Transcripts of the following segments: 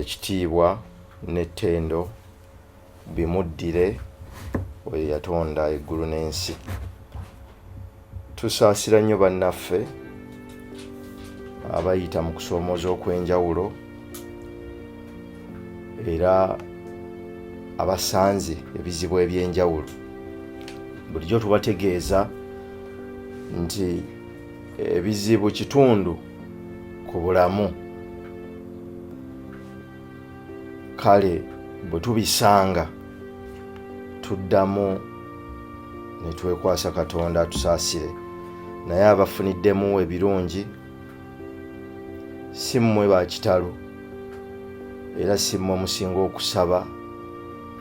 ekitiibwa n'ettendo bimuddire oyo yatonda eggulu n'ensi. Tusaasira nnyo bannaffe abayita mu kusoomooza okw'enjawulo era abasanze ebizibu eby'enjawulo. Bulijjo tubategeeza nti ebizibu kitundu ku bulamu. Kale bwe tubisanga tuddamu ne twekwasa Katonda atusaasire. Naye abafuniddemu ebirungi si mmwe ba kitalo era si mmwe musinga okusaba,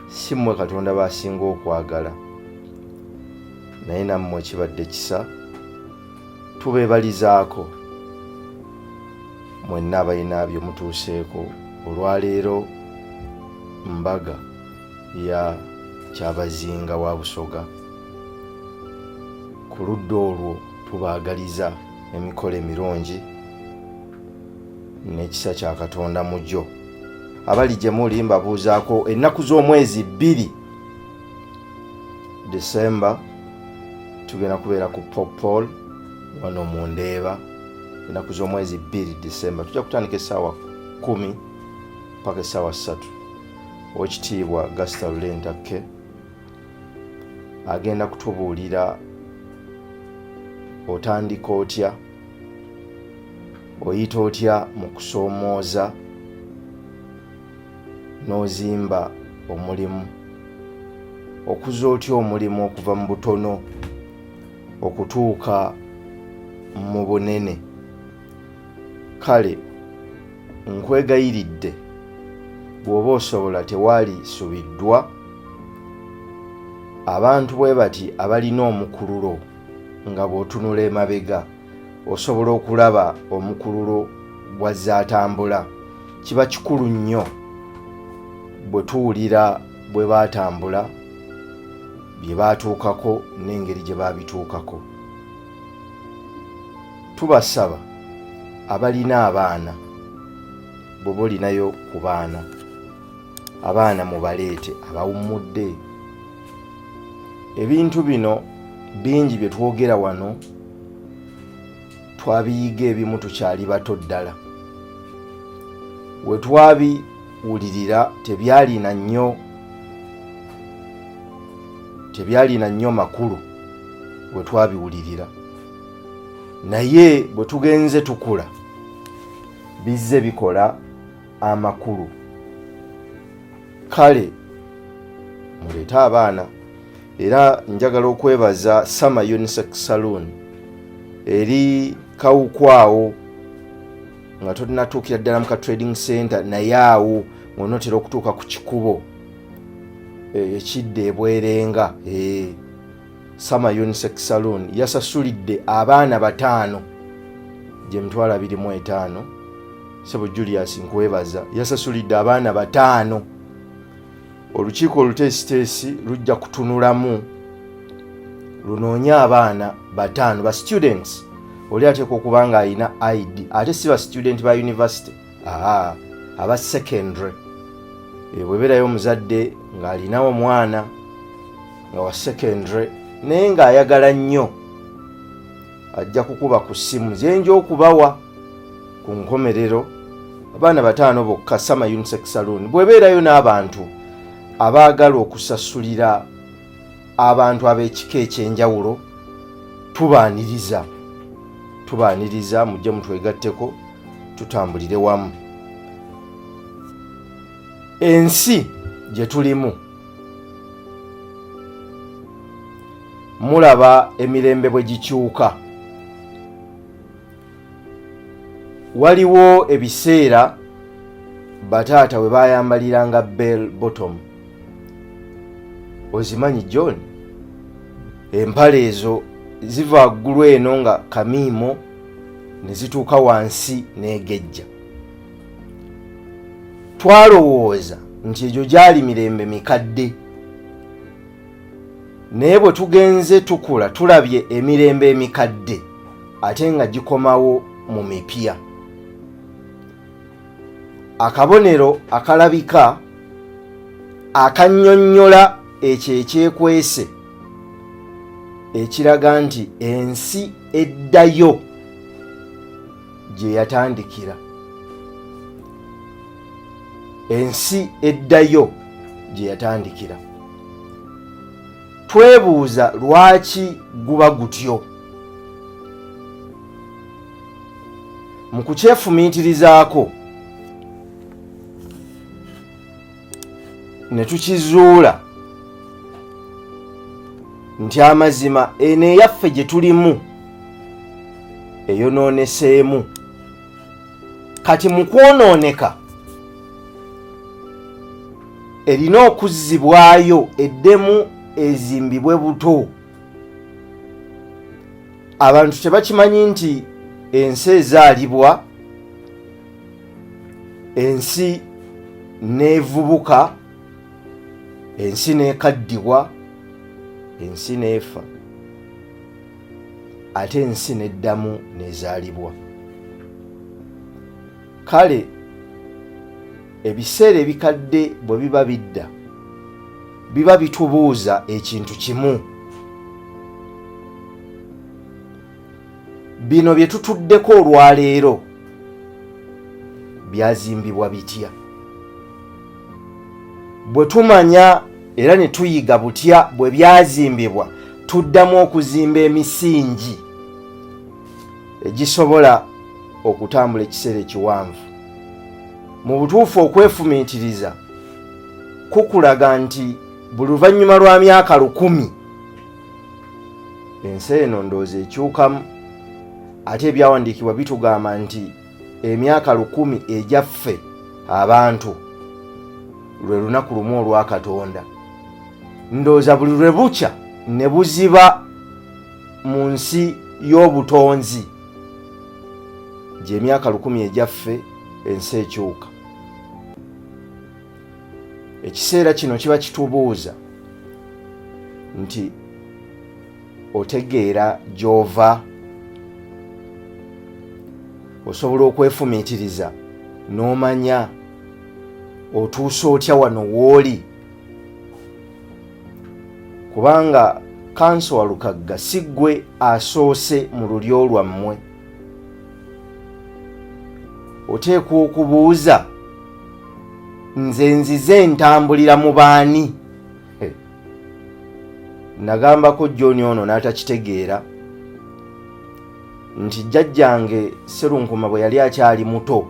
si mmwe Katonda baasinga okwagala, naye nammwe kibadde kisa. Tubeebalizaako mwenna abalina bye mutuuseeko. Olwaleero mbaga ya Kyabazinga wa Busoga. Ku ludda olwo tubaagaliza emikolo emirungi n'ekisa kya Katonda mujjo. Abali gye muli mbabuuzaako ennaku z'omwezi 2 December tugenda kubeera ku Popol wano mu Ndeeba. Ennaku z'omwezi 2 December tujja kutandika essaawa 10 paka essaawa 3. Oweekitiibwa Gasita Lulentakke agenda kutubuulira otandika otya, oyita otya mu kusoomooza n'ozimba omulimu, okuza otya omulimu okuva mu butono okutuuka mu bunene. Kale nkwegayiridde bw'oba osobola, tewaali subiddwa, abantu bwe bati abalina omukululo nga bw'otunula emabega osobola okulaba omukululo bw'azze atambula. Kiba kikulu nnyo bwe tuwulira bwe baatambula, bye baatuukako n'engeri gye baabituukako. Tubasaba abalina abaana, bw'oba olinayo ku baana, abaana mubaleete abawummudde. Ebintu bino bingi bye twogera wano twabiyiga ebimu tukyali bato ddala. We twabiwulirira tebyalina nnyo makulu we twabiwulirira, naye bwe tugenze tukula bizze bikola amakulu. Kale muleete abaana. Era njagala okwebaza Summer Unisex Saloon eri Kawukwawo nga tolinatuukira ddala mu ka trading center, naye awo ng'onootera okutuuka ku kikubo ekidde ebwerenga. Summer Unisex Saloon yasasulidde abaana 5 gye mitwalo 25. Sebo Julius nkwebaza, yasasulidde abaana 5. Olukiiko oluteesiteesi lujja kutunulamu lunoonye abaana 5 ba students. Oli ateekwa okuba nga alina ID, ate si ba student ba university, aba secondary. Bwebeerayo omuzadde ng'alinawo omwana nga wa secondary naye ng'ayagala nnyo, ajja kukuba ku ssimu zenja okubawa ku nkomerero. Abaana 5 bokka, Summer Unisex Saloon. Bwebeerayo n'abantu abaagala okusasulira abantu ab'ekika ekyenjawulo, tubaaniriza mujje mutwegatteko tutambulire wamu. Ensi gye tulimu mulaba emirembe bwe gikyuka. Waliwo ebiseera bataata we bayambaliranga bell bottom. Ozimanyi John? Empale ezo ziva ggulu eno nga kamiimo ne zituuka wansi n'egejja. Twalowooza nti egyo gyali mirembe mikadde, naye bwe tugenze tukula tulabye emirembe emikadde ate nga gikomawo mu mipya. akabonero akalabika akannyonnyola ekyo ekyekwese ekiraga nti ensi eddayo gye yatandikira. Ensi eddayo gye yatandikira. Twebuuza lwaki guba gutyo. Mu kukyefumiitirizaako ne tukizuula nti amazima eno eyaffe gye tulimu eyonooneseemu. Kati mu kwonooneka erina okuzzibwayo eddemu ezimbibwe buto. Abantu tebakimanyi nti ensi ezaalibwa, ensi neevubuka, ensi neekaddibwa, ensi neefa, ate ensi neddamu nezaalibwa. Kale ebiseera ebikadde bwe biba bidda, biba bitubuuza ekintu kimu. Bino bye tutuddeko olwaleero byazimbibwa bitya? Bwe tumanya era ne tuyiga butya bwe byazimbibwa, tuddamu okuzimba emisingi egisobola okutambula ekiseera ekiwanvu. Mu butuufu okwefumiitiriza kukulaga nti buli luvannyuma lwa myaka 100 ensi eno ndowooza ekyukamu, ate ebyawandiikibwa bitugamba nti emyaka 100 egyaffe abantu lwe lunaku lumu olwa Katonda. Ndowooza buli lwe bukya ne buziba mu nsi y'obutonzi gye emyaka 100 egyaffe ensi ekyuka. Ekiseera kino kiba kitubuuza nti otegeera gy'ova, osobola okwefumiitiriza n'omanya otuusa otya wano w'oli. Kubanga kanso wa Lukagga si ggwe asoose mu lulyo lwammwe. Oteekwa okubuuza, nze nzize ntambulira mu baani? Nagambako John ono n'atakitegeera nti jjajjange Sserunkuma bwe yali akyali muto,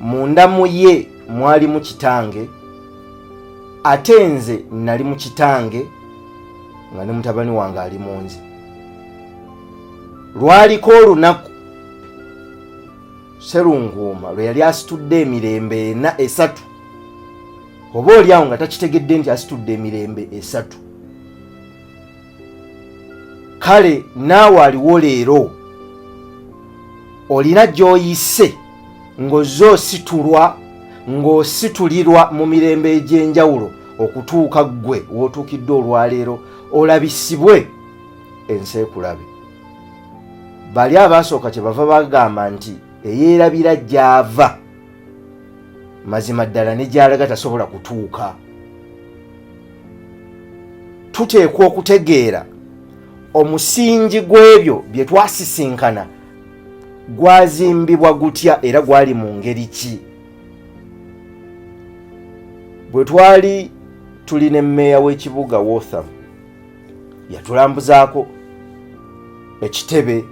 munda mu ye mwalimu kitange, ate nze nali mu kitange nga ne mutabani wange ali mu nze. Lwaliko olunaku Sserunkuma lwe yali asitudde emirembe 3 oba oliawo nga takitegedde nti asitudde emirembe 3. Kale naawe aliwo leero olina gy'oyise ng'ozze ositulwa, ng'ositulirwa mu mirembe egy'enjawulo okutuuka ggwe w'otuukidde olwaleero olabisibwe ensi ekulabe. Bali abaasooka kyebava bagamba nti eyeerabira gy'ava mazima ddala ne gy'alaga tasobola kutuuka. Tuteekwa okutegeera omusingi gw'ebyo bye twasisinkana gwazimbibwa gutya era gwali mu ngeri ki. Bwe twali tulina emmeeya w'ekibuga Waltham yatulambuzaako ekitebe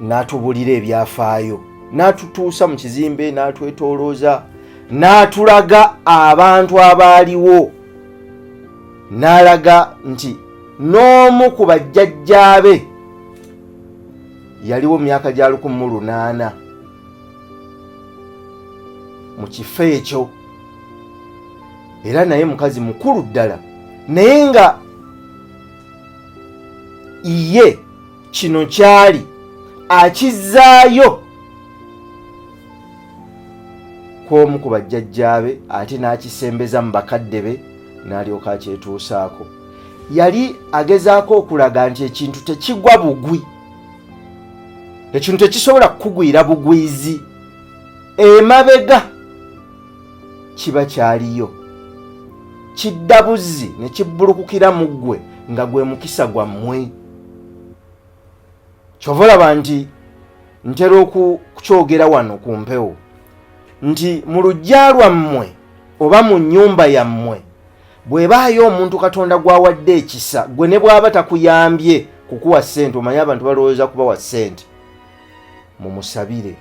n'atubulira ebyafaayo, n'atutuusa mu kizimbe, n'atwetoolooza, n'atulaga abantu abaaliwo, n'alaga nti n'omu ku bajjajjaabe yaliwo myaka gya 1800 mu kifo ekyo, era naye mukazi mukulu ddala, naye nga ye kino kyali akizzaayo kw'omu ku bajjajjaabe ate n'akisembeza mu bakadde be n'alyoka akyetuusaako. Yali agezaako okulaga nti ekintu tekigwa bugwi, ekintu tekisobola kukugwira bugwizi. emabega kiba kyaliyo, kidda buzzi ne kibbulukukira mu ggwe nga gwe mukisa gwammwe. Kyova olaba nti ntera okukyogera wano ku mpewo nti mu luggya lwammwe oba mu nnyumba yammwe bw'ebaayo omuntu Katonda gw'awadde ekisa, gwe ne bw'aba takuyambye kukuwa ssente, omanye abantu balowooza kubawa ssente, mumusabire.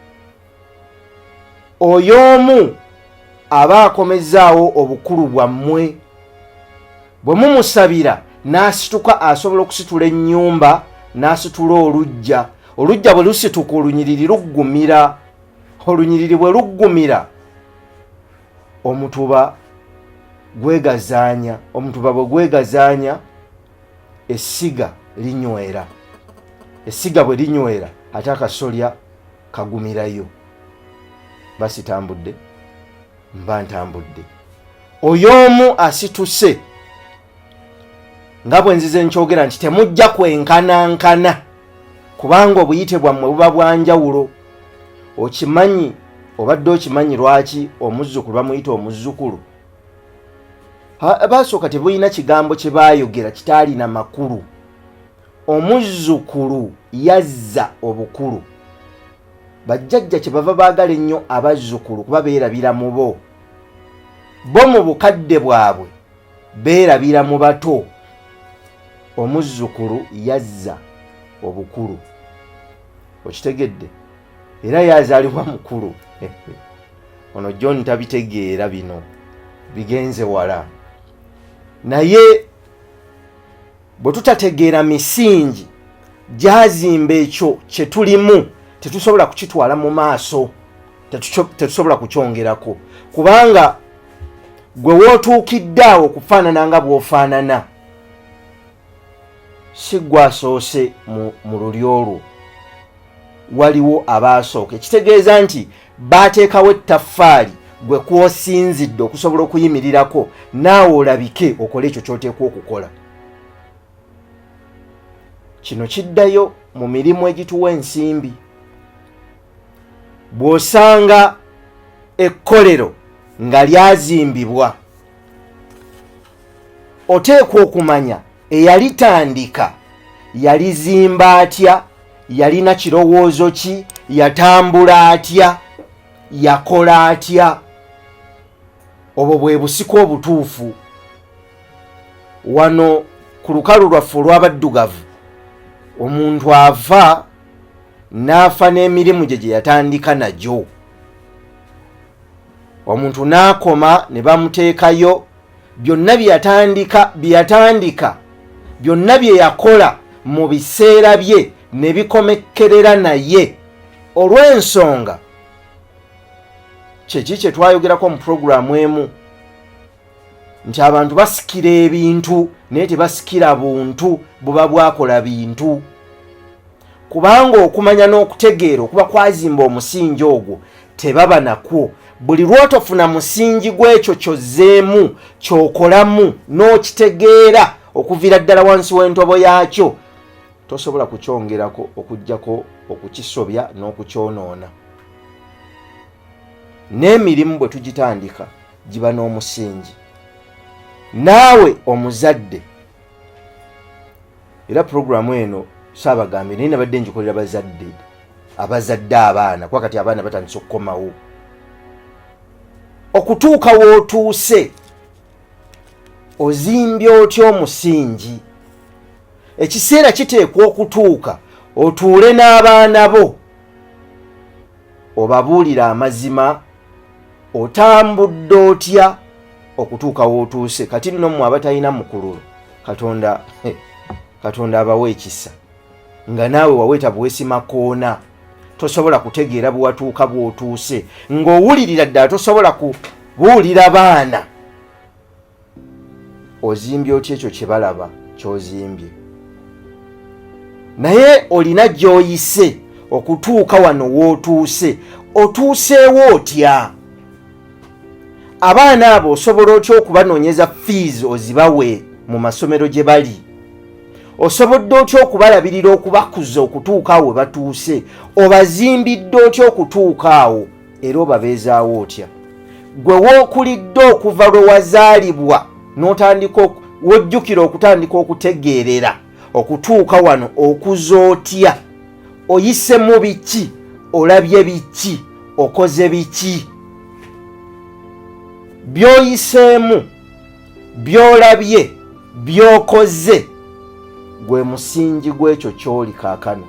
Oyo omu aba akomezaawo obukulu bwammwe. Bwe mumusabira n'asituka, asobola okusitula ennyumba n'asitula oluggya. Oluggya bwe lusituka olunyiriri luggumira. Olunyiriri bwe luggumira omutuba gwegazaanya. Omutuba bwe gwegazaanya essiga linywera. Essiga bwe linywera ate akasolya kagumirayo. Basi tambudde, mba ntambudde. Oyo omu asituse nga bwe nzize nkyogera nti temujja kwenkanankana kubanga obuyite bwammwe buba bwanjawulo. Okimanyi, obadde okimanyi lwaki omuzzukulu bamuyita omuzzukulu? Basooka tebulina kigambo kye baayogera kitaalina makulu. Omuzzukulu yazza obukulu. Bajjajja kye bava baagala ennyo abazzukulu kuba beerabira mu bo. Bo mu bukadde bwabwe beerabira mu bato. Omuzzukulu yazza obukulu. Okitegedde? Era yazaalibwa mukulu. Ono John tabitegeera bino, bigenze wala. Naye bwe tutategeera misingi gyazimba ekyo kye tulimu, tetusobola kukitwala mu maaso, tetusobola kukyongerako, kubanga gwe wootuukiddeawo okufaanana nga bw'ofaanana si gwe asoose mu lulyo olwo. Waliwo abaasooka. Ekitegeeza nti baateekawo ettaffaali gwe kw'osinzidde okusobola okuyimirirako naawe olabike okole ekyo ky'oteekwa okukola. Kino kiddayo mu mirimu egituwa ensimbi. Bw'osanga ekkolero nga lyazimbibwa, oteekwa okumanya eyalitandika yalizimba atya, yalina kirowoozo ki, yatambula atya, yakola atya. Obwo bwe busiko obutuufu. Wano ku lukalu lwaffe olw'abaddugavu omuntu ava n'afa n'emirimu gye gye yatandika nagyo. Omuntu n'akoma ne bamuteekayo, byonna bye yatandika byonna bye yakola mu biseera bye ne bikomekkerera naye. Olw'ensonga kyeki kye twayogerako mu puroguramu emu nti abantu basikira ebintu naye tebasikira buntu buba bwakola bintu. Kubanga okumanya n'okutegeera okuba kwazimba omusingi ogwo tebaba nakwo. Buli lw'otofuna musingi gw'ekyo kyozzeemu ky'okolamu n'okitegeera okuviira ddala wansi w'entobo yaakyo, tosobola kukyongerako okuggyako okukisobya n'okukyonoona. N'emirimu bwe tugitandika giba n'omusingi. Naawe omuzadde, era puroguramu eno saabagambye naye nabadde ngikolera abazadde abaana kuba kati abaana batandise okukomawo. Okutuuka w'otuuse ozimbye otya omusingi? Ekiseera kiteekwa okutuuka otuule n'abaana bo obabuulira amazima, otambudde otya okutuuka w'otuuse. Kati nno mmwe abatalina mukululo, Katonda abawa ekisa nga naawe waweeta bwesima koona, tosobola kutegeera bwe watuuka bw'otuuse. Ng'owulirira ddala tosobola kubuulira baana. Ozimbye otya ekyo kye balaba ky'ozimbye? Naye olina gy'oyise okutuuka wano w'otuuse. Otuuseewo otya? Abaana abo osobola otya okubanoonyeza fees ozibawe mu masomero gye bali? Osobodde otya okubalabirira okubakuza okutuuka awo we batuuse? Obazimbidde otya okutuuka awo era obabeezaawo otya? Gwe wookulidde okuva lwe wazaalibwa n'otandika wojjukira okutandika okutegeerera okutuuka wano okuza otya? Oyise mu biki? Olabye biki? Okoze biki? By'oyiseemu, by'olabye, by'okoze gwe musingi gw'ekyo ky'oli kaakano.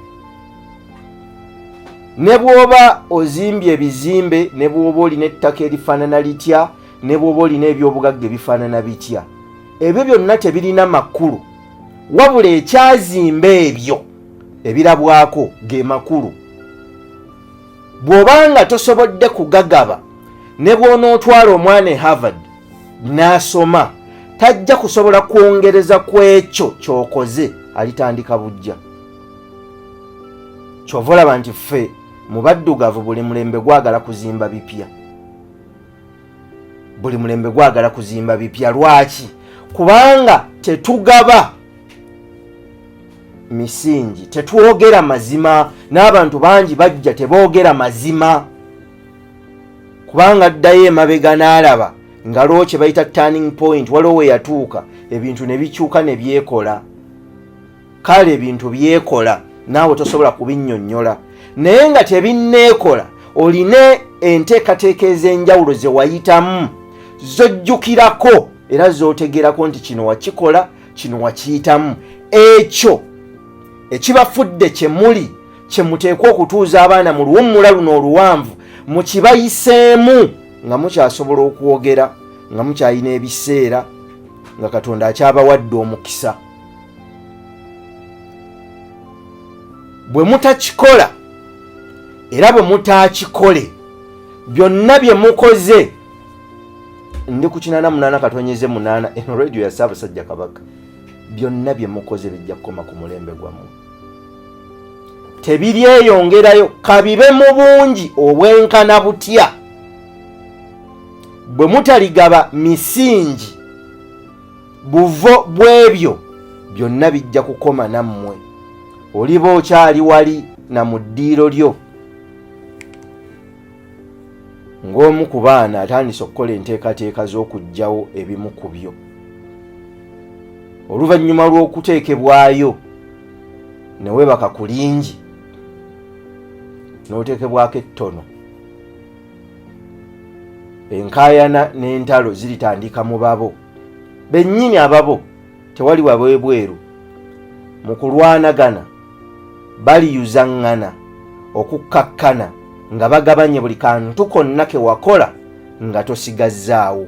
Ne bw'oba ozimbye ebizimbe, ne bw'oba olina ettaka erifaanana litya, ne bw'oba olina ebyobugagga ebifaanana bitya, ebyo byonna tebirina makulu, wabula ekyazimba ebyo ebirabwako ge makulu. Bw'obanga tosobodde kugagaba, ne bw'onootwala omwana e Harvard n'asoma, tajja kusobola kwongereza ku ekyo ky'okoze, alitandika bujja. Kyova olaba nti ffe mu baddugavu buli mulembe gwagala kuzimba bipya. Buli mulembe gwagala kuzimba bipya. Lwaki? Kubanga tetugaba misingi, tetwogera mazima. N'abantu bangi bajja teboogera mazima, kubanga addayo emabega n'alaba nga lwo kye bayita turning point, waliwo we yatuuka ebintu ne bikyuka ne byekola. Kale ebintu byekola, naawe tosobola kubinnyonnyola. Naye nga tebinneekola, olina enteekateeka ez'enjawulo ze wayitamu, zojjukirako era z'otegerako nti kino wakikola, kino wakiyitamu. Ekyo ekibafudde kye muli, kye muteekwa okutuuza abaana mu luwummula luno oluwanvu, mukibayiseemu nga mukyasobola okwogera, nga mukyalina ebiseera, nga Katonda akyabawadde omukisa. Bwe mutakikola era bwe mutaakikole, byonna bye mukoze, ndi ku 88 katonyeze 8 eno radio ya Ssaabasajja Kabaka, byonna bye mukoze bijja kukoma ku mulembe gwammwe. Tebiryeyongerayo, kabibe mu bungi obwenkana butya. Bwe mutaligaba misingi, buvo bw'ebyo byonna bijja kukoma nammwe. Oliba okyali wali na mu ddiiro lyo ng'omu ku baana atandise okukola enteekateeka z'okuggyawo ebimu ku byo. Oluvannyuma lw'okuteekebwayo ne weebaka ku lingi n'oteekebwako ettono, enkaayana n'entalo ziritandika mu babo bennyini. Ababo tewali wabwebweru, mu kulwanagana baliyuzaŋŋana okukkakkana nga bagabanye buli kantu konna ke wakola nga tosigazzaawo.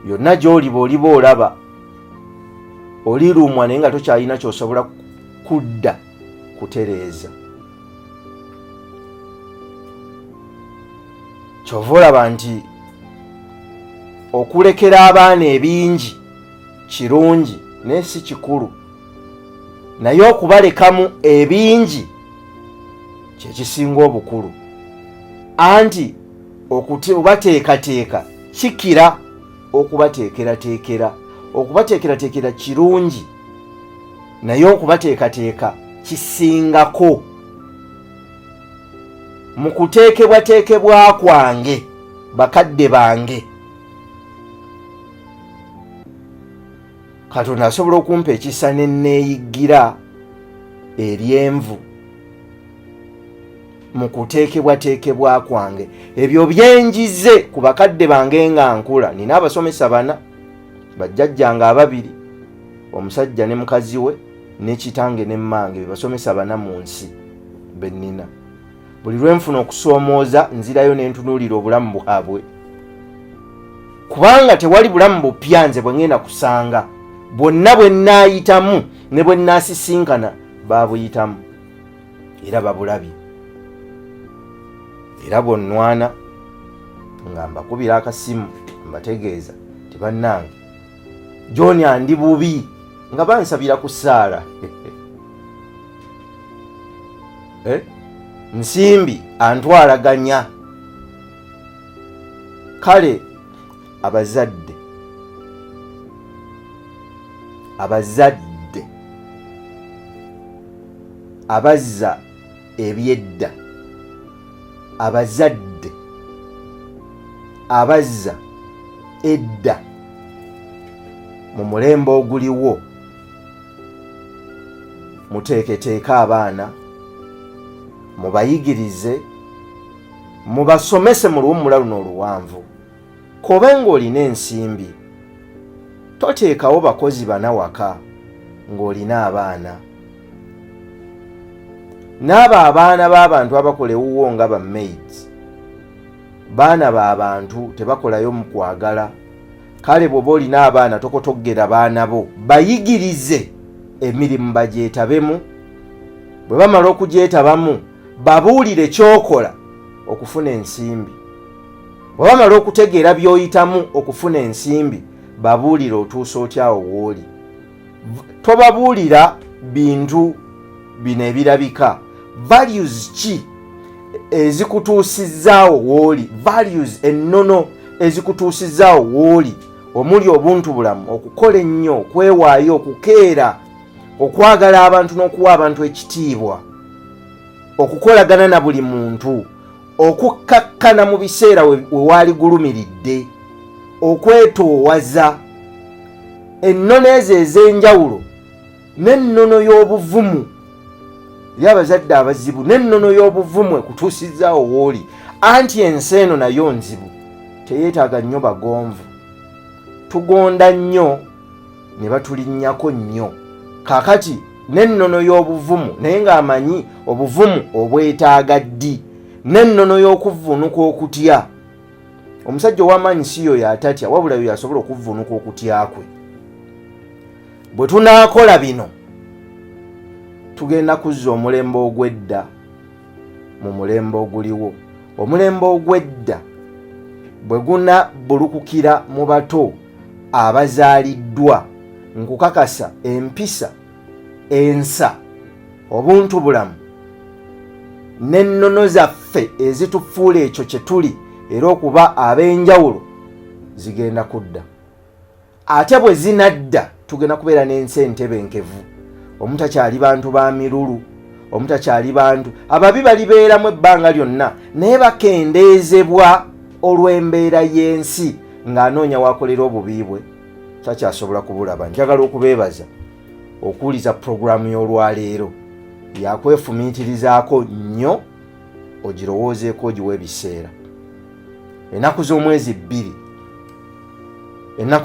Yonna gy'oliba oliba olaba olirumwa naye nga tokyalina ky'osobola kudda kutereeza. Kyova olaba nti okulekera abaana ebingi kirungi naye si kikulu, naye okubalekamu ebingi kye kisinga obukulu. Anti okubateekateeka kikira okubateekerateekera. Okubateekerateekera kirungi, naye okubateekateeka kisingako. Mu kuteekebwateekebwa kwange bakadde bange, Katonda asobola okumpa ekisa ne neeyiggira eryenvu. Mu kuteekebwateekebwa kwange ebyo byenjize ku bakadde bange nga nkula. Nina abasomesa 4, bajjajjange 2, omusajja ne mukazi we, ne kitange ne mmange, be basomesa 4 mu nsi bennina. Buli lwenfuna okusoomooza nzirayo n'entunuulira obulamu bwabwe, kubanga tewali bulamu bupya nze bwe ngenda kusanga. Bwonna bwe nnaayitamu ne bwe nnaasisinkana baabuyitamu era babulabye. Era bw'onnwana nga mbakubira akasimu mbategeeza ti bannange John andi bubi, nga bansabira ku Saara Nsimbi antwalaganya. Kale abazadde abazza ebyedda abazadde abazza edda mu mulembe oguliwo muteeketeeka abaana mubayigirize mubasomese mu luwummula luno oluwanvu kobe ng'olina ensimbi toteekawo bakozi bana waka ng'olina abaana n'abo abaana b'abantu abakola ewuwo nga ba maids baana b'abantu tebakolayo mu kwagala kale bw'oba olina abaana tokotoggera baana bo bayigirize emirimu bagyetabemu bwe bamala okugyetabamu babuulire kyokola okufuna ensimbi bwe bamala okutegeera by'oyitamu okufuna ensimbi babuulire otuusa otyawo w'oli tobabuulira bintu bino ebirabika values ki ezikutuusizaawo w'oli values ennono ezikutuusizaawo w'oli omuli obuntu bulamu okukola ennyo okwewaayo okukeera okwagala abantu n'okuwa abantu ekitiibwa okukolagana na buli muntu okukkakkana mu biseera we waali gulumiridde okwetoowaza ennono ezo ez'enjawulo n'ennono y'obuvumu y'abazadde abazibu n'ennono y'obuvumu ekutuusizaawo w'oli anti ensi eno nayo nzibu teyeetaaga nnyo bagonvu tugonda nnyo ne batulinnyako nnyo kaakati n'ennono y'obuvumu naye ng'amanyi obuvumu obwetaaga ddi n'ennono y'okuvvuunuka okutya omusajja ow'amaanyi si yo yatatya wabula yo yasobola okuvvuunuka okutya kwe bwe tunaakola bino tugenda kuzza omulembe ogw'edda mu mulembe oguliwo omulembe ogw'edda bwe gunabbulukukira mu bato abazaaliddwa nkukakasa empisa ensa obuntu bulamu n'ennono zaffe ezitufuula ekyo kye tuli era okuba ab'enjawulo zigenda kudda ate bwe zinadda tugenda kubeera n'ensi entebenkevu omutakyali bantu ba mirulu omutakyali bantu ababi balibeeramu ebbanga lyonna naye bakendeezebwa olw'embeera y'ensi ng'anoonya wakolera obubi bwe takyasobola kubulaba njagala okubeebaza okuwuliza puroguramu y'olwaleero yakwefumiitirizaako nnyo ogirowoozeeko ogiwa ebiseera ennaku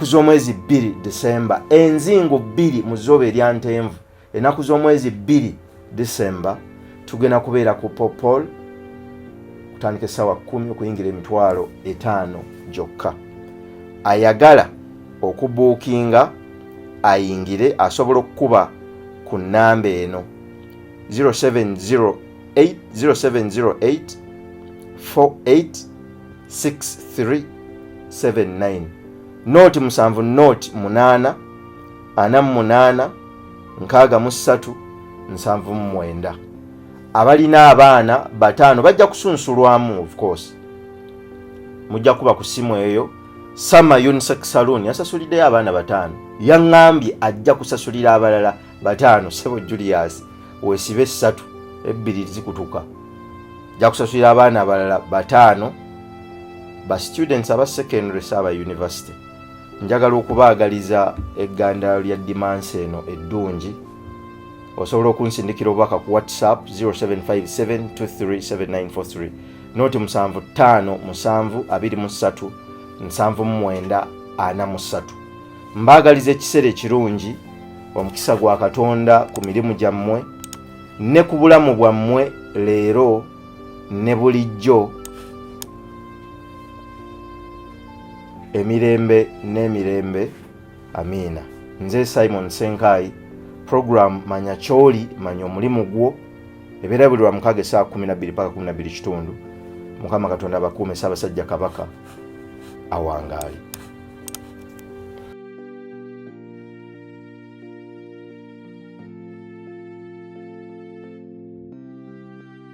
z'omwezi 2 December enzingo 2 mu zooba erya ntenvu ennaku z'omwezi 2 December tugenda kubeera ku popol kutandika essaawa 10 okuyingira emitwalo 5 gyokka ayagala okubuukinga ayingire asobola okukuba ku nnamba eno 0708 486379 noti 7 noti 8 48 63 79 abalina abaana bataano bajja kusunsulwamu of course mujja kuba ku simu eyo Sama Unisex Salon yasasuliddeyo abaana bataano yaŋŋambye ajja kusasulira abalala bataano Sebo Julius wesibe 3 2 zikutuka ajja kusasulira abaana abalala bataano ba students aba secondary saba university njagala okubaagaliza egganda lya dimansi eno eddungi osobola okunsindikira obubaka ku Watsapp 0757237943 noti 752723 mbaagaliza ekiseera ekirungi omukisa gwa Katonda ku mirimu gyammwe ne ku bulamu bwammwe leero ne bulijjo emirembe n'emirembe amiina nze Simon Ssenkaayi program manya kyoli manya omulimu gwo ebeera buli lwa mukaaga saa 12 paka 12 kitundu Mukama Katonda abakuume Ssaabasajja Kabaka awangaale.